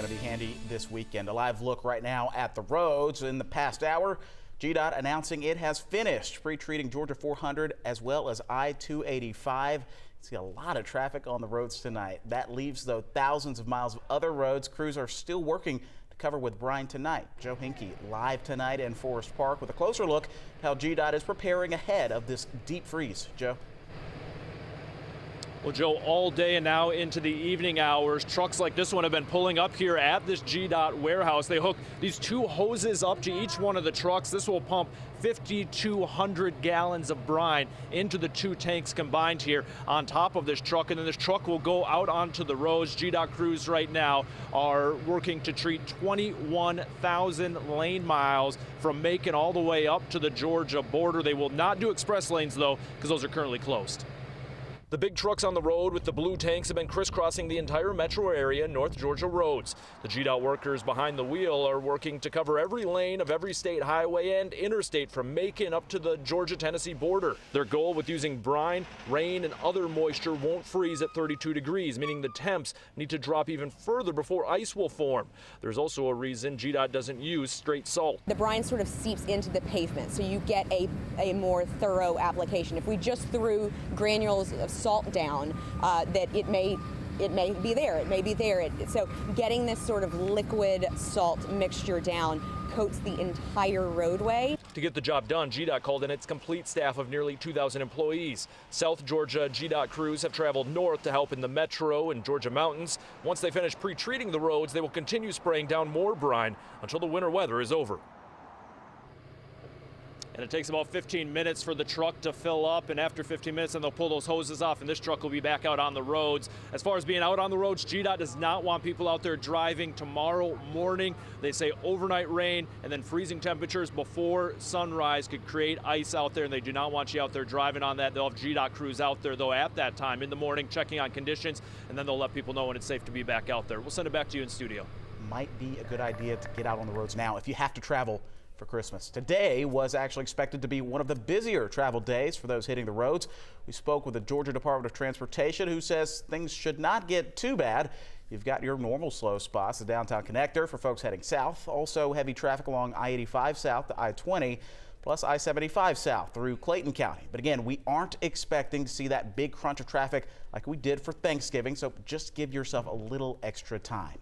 going to be handy this weekend. A live look right now at the roads. In the past hour, GDOT announcing it has finished pre-treating Georgia 400 as well as I-285. See a lot of traffic on the roads tonight. That leaves, though, thousands of miles of other roads. Crews are still working to cover with brine tonight. Joe Hinkie live tonight in Forest Park with a closer look at how GDOT is preparing ahead of this deep freeze. Joe? Well, Joe, all day and now into the evening hours, trucks like this one have been pulling up here at this GDOT warehouse. They hook these two hoses up to each one of the trucks. This will pump 5,200 gallons of brine into the two tanks combined here on top of this truck, and then this truck will go out onto the roads. GDOT crews right now are working to treat 21,000 lane miles from Macon all the way up to the Georgia border. They will not do express lanes, though, because those are currently closed. The big trucks on the road with the blue tanks have been crisscrossing the entire metro area North Georgia roads. The GDOT workers behind the wheel are working to cover every lane of every state highway and interstate from Macon up to the Georgia-Tennessee border. Their goal with using brine, rain, and other moisture won't freeze at 32 degrees, meaning the temps need to drop even further before ice will form. There's also a reason GDOT doesn't use straight salt. The brine sort of seeps into the pavement, so you get a more thorough application. If we just threw granules of salt down, that it may be there. So getting this sort of liquid salt mixture down coats the entire roadway. To get the job done, GDOT called in its complete staff of nearly 2,000 employees. South Georgia GDOT crews have traveled north to help in the metro and Georgia mountains. Once they finish pre-treating the roads, they will continue spraying down more brine until the winter weather is over. And it takes about 15 minutes for the truck to fill up, and after 15 minutes, then they'll pull those hoses off, and this truck will be back out on the roads. As far as being out on the roads, GDOT does not want people out there driving tomorrow morning. They say overnight rain and then freezing temperatures before sunrise could create ice out there, and they do not want you out there driving on that. They'll have GDOT crews out there, though, at that time in the morning, checking on conditions, and then they'll let people know when it's safe to be back out there. We'll send it back to you in studio. Might be a good idea to get out on the roads now if you have to travel for Christmas. Today was actually expected to be one of the busier travel days for those hitting the roads. We spoke with the Georgia Department of Transportation, who says things should not get too bad. You've got your normal slow spots, the downtown connector for folks heading south. Also heavy traffic along I-85 south to I-20, plus I-75 south through Clayton County. But again, we aren't expecting to see that big crunch of traffic like we did for Thanksgiving, so just give yourself a little extra time.